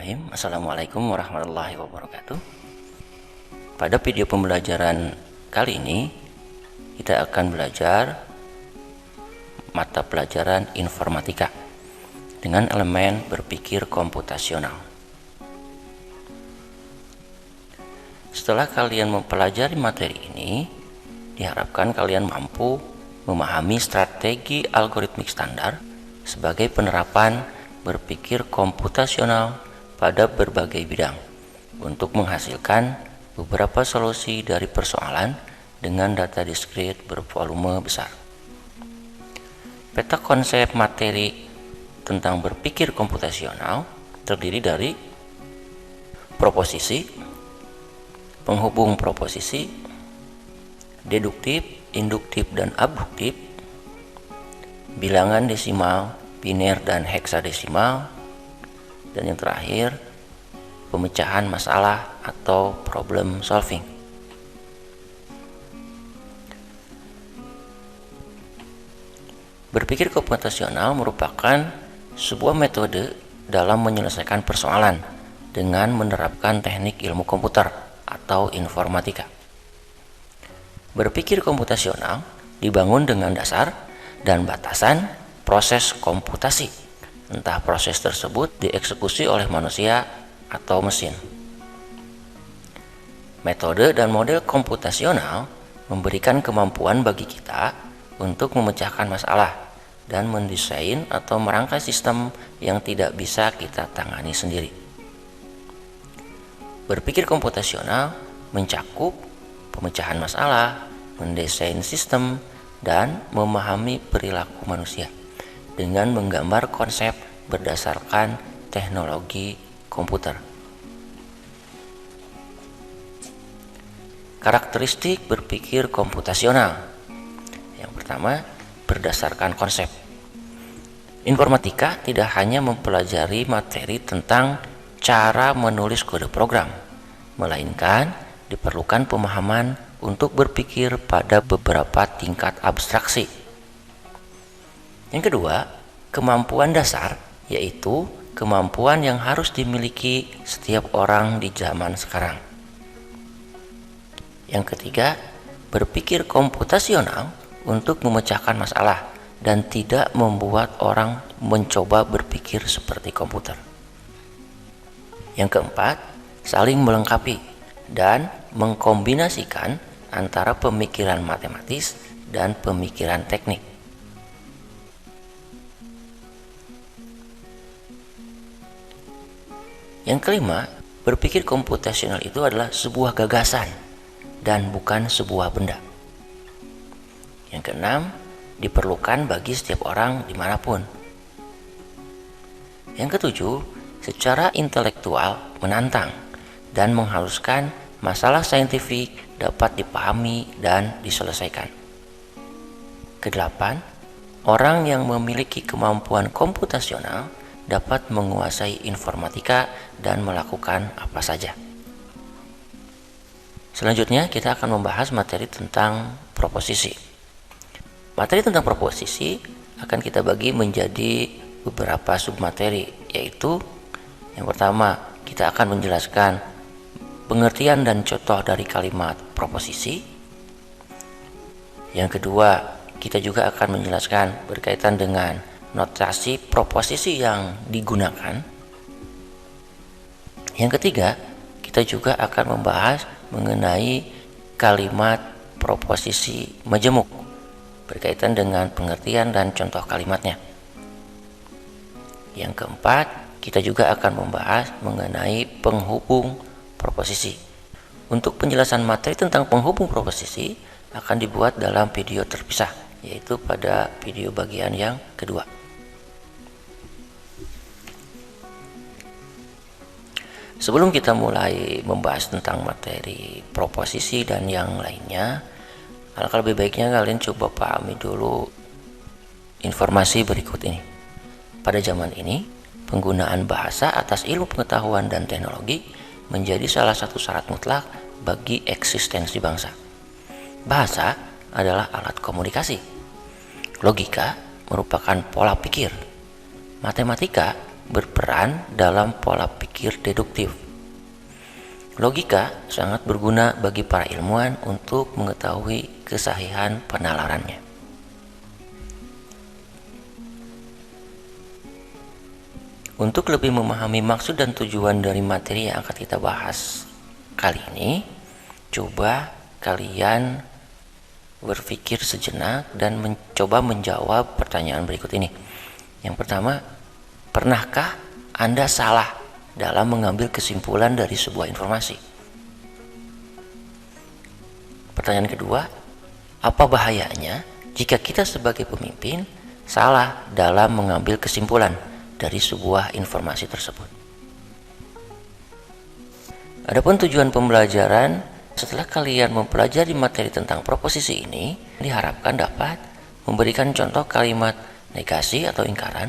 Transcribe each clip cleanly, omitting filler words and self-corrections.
Bismillahirrahmanirrahim. Assalamualaikum warahmatullahi wabarakatuh. Pada video pembelajaran kali ini kita akan belajar mata pelajaran informatika dengan elemen berpikir komputasional. Setelah kalian mempelajari materi ini, diharapkan kalian mampu memahami strategi algoritmik standar sebagai penerapan berpikir komputasional pada berbagai bidang untuk menghasilkan beberapa solusi dari persoalan dengan data diskrit bervolume besar. Peta konsep materi tentang berpikir komputasional terdiri dari proposisi, penghubung proposisi, deduktif, induktif, dan abduktif, bilangan desimal, biner dan heksadesimal, dan yang terakhir pemecahan masalah atau problem solving. Berpikir komputasional merupakan sebuah metode dalam menyelesaikan persoalan dengan menerapkan teknik ilmu komputer atau informatika. Berpikir komputasional dibangun dengan dasar dan batasan proses komputasi, entah proses tersebut dieksekusi oleh manusia atau mesin. Metode dan model komputasional memberikan kemampuan bagi kita untuk memecahkan masalah dan mendesain atau merangkai sistem yang tidak bisa kita tangani sendiri. Berpikir komputasional mencakup pemecahan masalah, mendesain sistem, dan memahami perilaku manusia dengan menggambar konsep berdasarkan teknologi komputer. Karakteristik berpikir komputasional. Yang pertama, berdasarkan konsep. Informatika tidak hanya mempelajari materi tentang cara menulis kode program, melainkan diperlukan pemahaman untuk berpikir pada beberapa tingkat abstraksi. Yang kedua, kemampuan dasar, yaitu kemampuan yang harus dimiliki setiap orang di zaman sekarang. Yang ketiga, berpikir komputasional untuk memecahkan masalah dan tidak membuat orang mencoba berpikir seperti komputer. Yang keempat, saling melengkapi dan mengkombinasikan antara pemikiran matematis dan pemikiran teknik. Yang kelima, berpikir komputasional itu adalah sebuah gagasan dan bukan sebuah benda. Yang keenam, diperlukan bagi setiap orang dimanapun. Yang ketujuh, secara intelektual menantang dan menghaluskan masalah saintifik dapat dipahami dan diselesaikan. Kedelapan, orang yang memiliki kemampuan komputasional dapat menguasai informatika dan melakukan apa saja. Selanjutnya kita akan membahas materi tentang proposisi. Materi tentang proposisi akan kita bagi menjadi beberapa submateri, yaitu yang pertama, kita akan menjelaskan pengertian dan contoh dari kalimat proposisi. Yang kedua, kita juga akan menjelaskan berkaitan dengan notasi proposisi yang digunakan. Yang ketiga, kita juga akan membahas mengenai kalimat proposisi majemuk berkaitan dengan pengertian dan contoh kalimatnya. Yang keempat, kita juga akan membahas mengenai penghubung proposisi. Untuk penjelasan materi tentang penghubung proposisi akan dibuat dalam video terpisah, yaitu pada video bagian yang kedua. Sebelum kita mulai membahas tentang materi proposisi dan yang lainnya, alangkah lebih baiknya kalian coba pahami dulu informasi berikut ini. Pada zaman ini, penggunaan bahasa atas ilmu pengetahuan dan teknologi menjadi salah satu syarat mutlak bagi eksistensi bangsa. Bahasa adalah alat komunikasi. Logika merupakan pola pikir. Matematika berperan dalam pola pikir deduktif. Logika sangat berguna bagi para ilmuwan untuk mengetahui kesahihan penalarannya. Untuk lebih memahami maksud dan tujuan dari materi yang akan kita bahas kali ini, coba kalian berpikir sejenak dan mencoba menjawab pertanyaan berikut ini. Yang pertama, pernahkah Anda salah dalam mengambil kesimpulan dari sebuah informasi? Pertanyaan kedua, apa bahayanya jika kita sebagai pemimpin salah dalam mengambil kesimpulan dari sebuah informasi tersebut? Adapun tujuan pembelajaran, setelah kalian mempelajari materi tentang proposisi ini, diharapkan dapat memberikan contoh kalimat negasi atau ingkaran,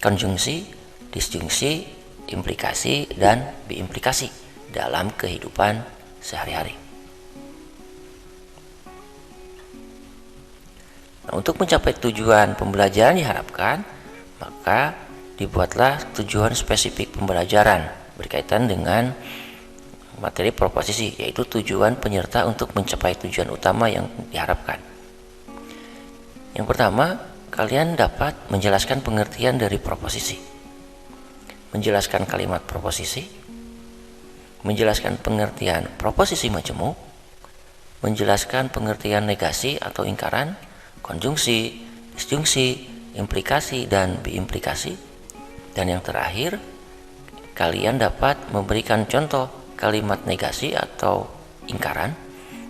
konjungsi, disjungsi, implikasi, dan biimplikasi dalam kehidupan sehari-hari. Nah, untuk mencapai tujuan pembelajaran diharapkan, maka dibuatlah tujuan spesifik pembelajaran berkaitan dengan materi proposisi, yaitu tujuan penyerta untuk mencapai tujuan utama yang diharapkan. Yang pertama, kalian dapat menjelaskan pengertian dari proposisi, menjelaskan kalimat proposisi, menjelaskan pengertian proposisi majemuk, menjelaskan pengertian negasi atau ingkaran, konjungsi, disjungsi, implikasi, dan biimplikasi. Dan yang terakhir, kalian dapat memberikan contoh kalimat negasi atau ingkaran,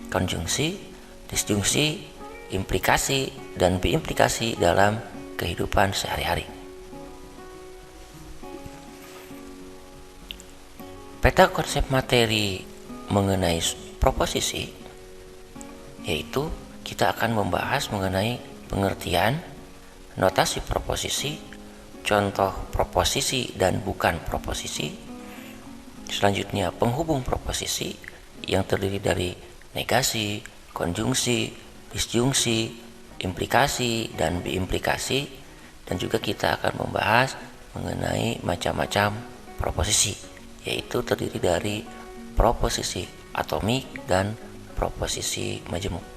konjungsi, disjungsi, implikasi, dan biimplikasi dalam kehidupan sehari-hari. Peta konsep materi mengenai proposisi, yaitu kita akan membahas mengenai pengertian, notasi proposisi, contoh proposisi dan bukan proposisi. Selanjutnya, penghubung proposisi yang terdiri dari negasi, konjungsi, disjungsi, implikasi, dan biimplikasi. Dan juga kita akan membahas mengenai macam-macam proposisi, yaitu terdiri dari proposisi atomik dan proposisi majemuk.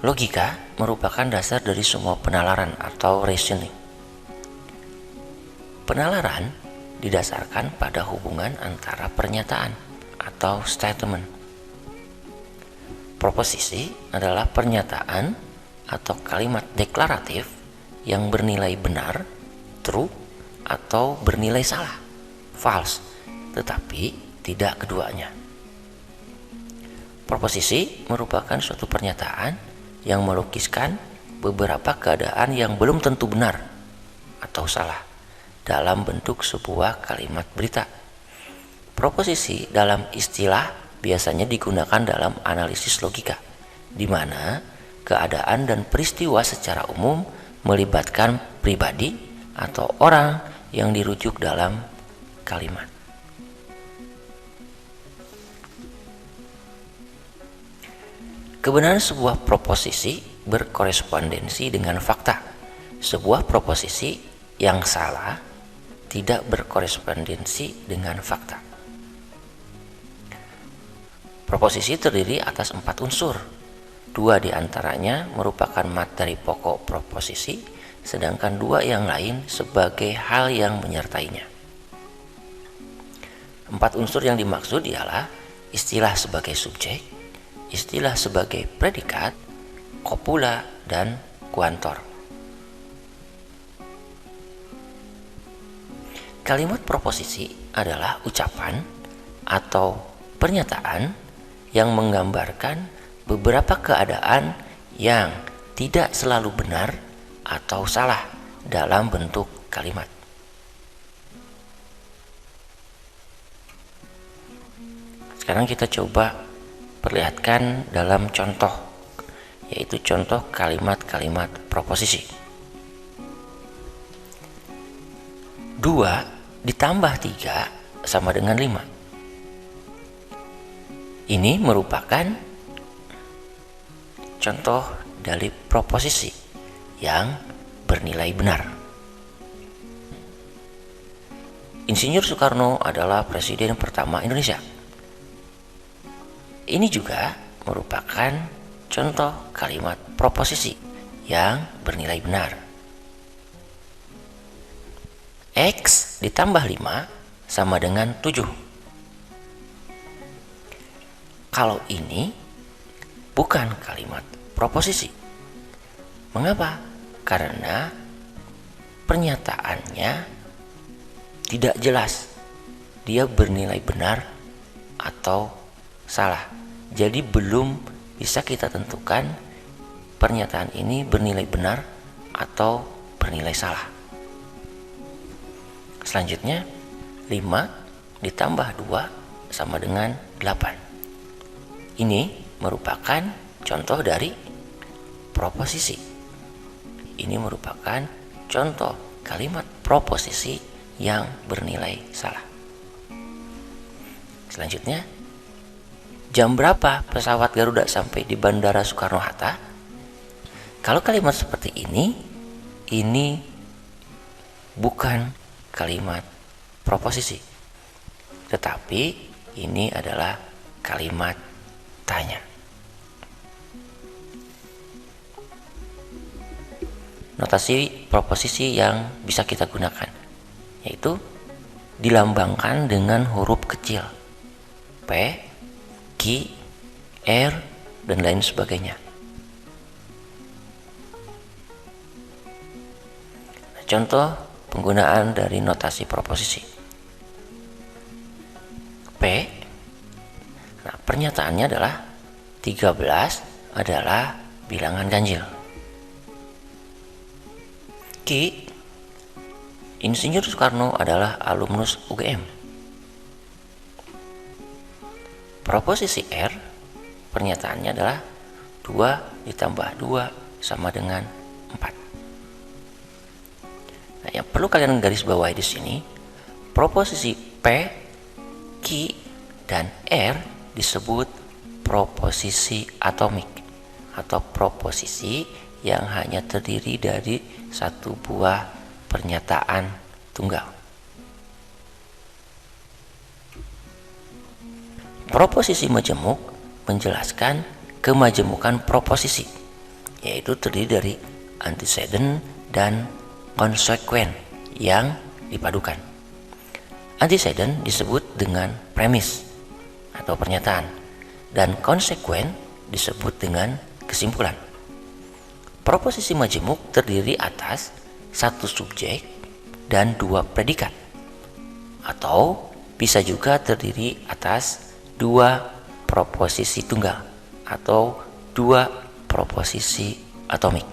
Logika merupakan dasar dari semua penalaran atau reasoning. Penalaran didasarkan pada hubungan antara pernyataan atau statement. Proposisi adalah pernyataan atau kalimat deklaratif yang bernilai benar, true, atau bernilai salah, false, tetapi tidak keduanya. Proposisi merupakan suatu pernyataan yang melukiskan beberapa keadaan yang belum tentu benar atau salah dalam bentuk sebuah kalimat berita. Proposisi dalam istilah biasanya digunakan dalam analisis logika, di mana keadaan dan peristiwa secara umum melibatkan pribadi atau orang yang dirujuk dalam kalimat. Kebenaran sebuah proposisi berkorespondensi dengan fakta. Sebuah proposisi yang salah tidak berkorespondensi dengan fakta. Proposisi terdiri atas 4 unsur. 2 diantaranya merupakan materi pokok proposisi, sedangkan 2 yang lain sebagai hal yang menyertainya. 4 unsur yang dimaksud ialah istilah sebagai subjek, istilah sebagai predikat, kopula, dan kuantor. Kalimat proposisi adalah ucapan atau pernyataan yang menggambarkan beberapa keadaan yang tidak selalu benar atau salah dalam bentuk kalimat. Sekarang kita coba perlihatkan dalam contoh, yaitu contoh kalimat-kalimat proposisi. 2 ditambah 3 sama dengan 5. Ini merupakan contoh dari proposisi yang bernilai benar. Insinyur Soekarno adalah presiden pertama Indonesia. Ini juga merupakan contoh kalimat proposisi yang bernilai benar. X ditambah 5 sama dengan 7. Kalau ini bukan kalimat proposisi. Mengapa? Karena pernyataannya tidak jelas. Dia bernilai benar atau salah. Jadi belum bisa kita tentukan pernyataan ini bernilai benar atau bernilai salah. Selanjutnya 5 ditambah 2 sama dengan 8. Ini merupakan contoh dari proposisi. Ini merupakan contoh kalimat proposisi yang bernilai salah. Selanjutnya, jam berapa pesawat Garuda sampai di Bandara Soekarno-Hatta? Kalau kalimat seperti ini bukan kalimat proposisi, tetapi ini adalah kalimat tanya. Notasi proposisi yang bisa kita gunakan yaitu dilambangkan dengan huruf kecil P, Q, R, dan lain sebagainya. Contoh penggunaan dari notasi proposisi. P, nah pernyataannya adalah 13 adalah bilangan ganjil. Q, Insinyur Soekarno adalah alumnus UGM. Proposisi R, pernyataannya adalah 2 ditambah 2 sama dengan 4. Nah, yang perlu kalian garis bawahi di sini, proposisi P, Q, dan R disebut proposisi atomik atau proposisi yang hanya terdiri dari satu buah pernyataan tunggal. Proposisi majemuk menjelaskan kemajemukan proposisi, yaitu terdiri dari antecedent dan konsekuen yang dipadukan. Antecedent disebut dengan premis atau pernyataan, dan konsekuen disebut dengan kesimpulan. Proposisi majemuk terdiri atas satu subjek dan 2 predikat, atau bisa juga terdiri atas 2 proposisi tunggal atau 2 proposisi atomik.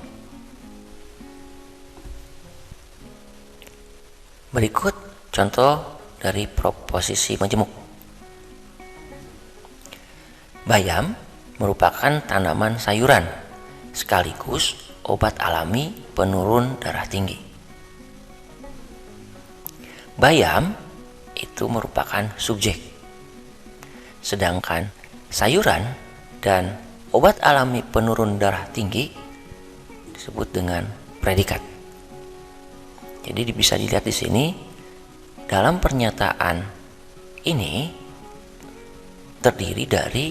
Berikut contoh dari proposisi majemuk. Bayam merupakan tanaman sayuran sekaligus obat alami penurun darah tinggi. Bayam itu merupakan subjek, sedangkan sayuran dan obat alami penurun darah tinggi disebut dengan predikat. Jadi bisa dilihat di sini dalam pernyataan ini terdiri dari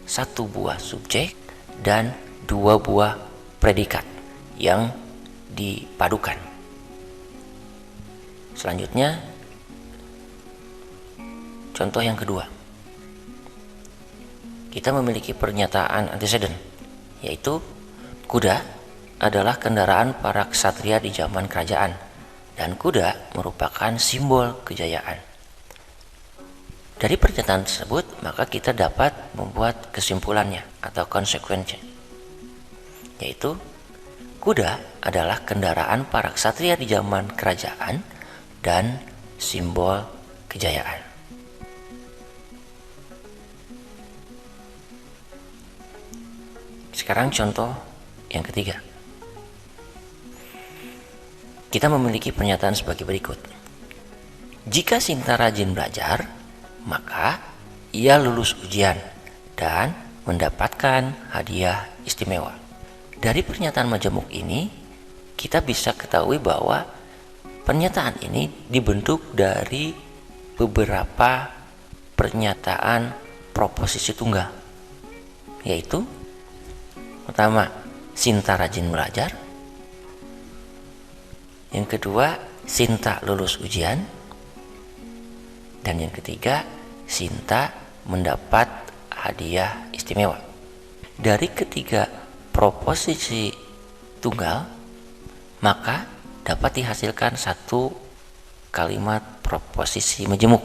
satu buah subjek dan 2 buah predikat yang dipadukan. Selanjutnya, contoh yang kedua. Kita memiliki pernyataan antecedent, yaitu kuda adalah kendaraan para ksatria di zaman kerajaan, dan kuda merupakan simbol kejayaan. Dari pernyataan tersebut, maka kita dapat membuat kesimpulannya atau konsekuensinya, yaitu kuda adalah kendaraan para ksatria di zaman kerajaan dan simbol kejayaan. Sekarang contoh yang ketiga. Kita memiliki pernyataan sebagai berikut. Jika Sinta rajin belajar, maka ia lulus ujian dan mendapatkan hadiah istimewa. Dari pernyataan majemuk ini, kita bisa ketahui bahwa pernyataan ini dibentuk dari beberapa pernyataan proposisi tunggal, yaitu pertama, Sinta rajin belajar. Yang kedua, Sinta lulus ujian. Dan yang ketiga, Sinta mendapat hadiah istimewa. Dari ketiga proposisi tunggal, maka dapat dihasilkan satu kalimat proposisi majemuk.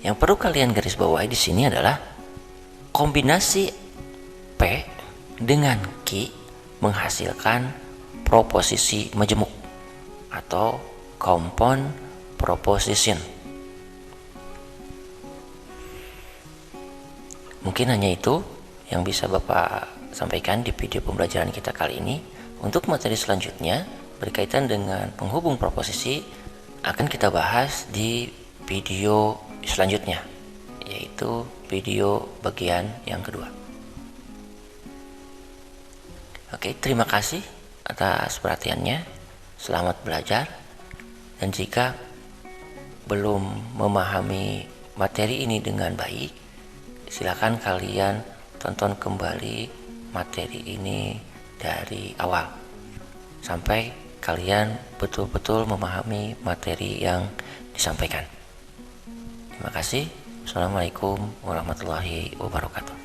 Yang perlu kalian garis bawahi di sini adalah kombinasi P dengan Q menghasilkan proposisi majemuk atau compound proposition. Mungkin hanya itu yang bisa Bapak sampaikan di video pembelajaran kita kali ini. Untuk materi selanjutnya berkaitan dengan penghubung proposisi akan kita bahas di video selanjutnya, yaitu video bagian yang kedua. Oke, terima kasih atas perhatiannya. Selamat belajar. Dan jika belum memahami materi ini dengan baik, silakan kalian tonton kembali materi ini dari awal sampai kalian betul-betul memahami materi yang disampaikan. Terima kasih. Assalamualaikum warahmatullahi wabarakatuh.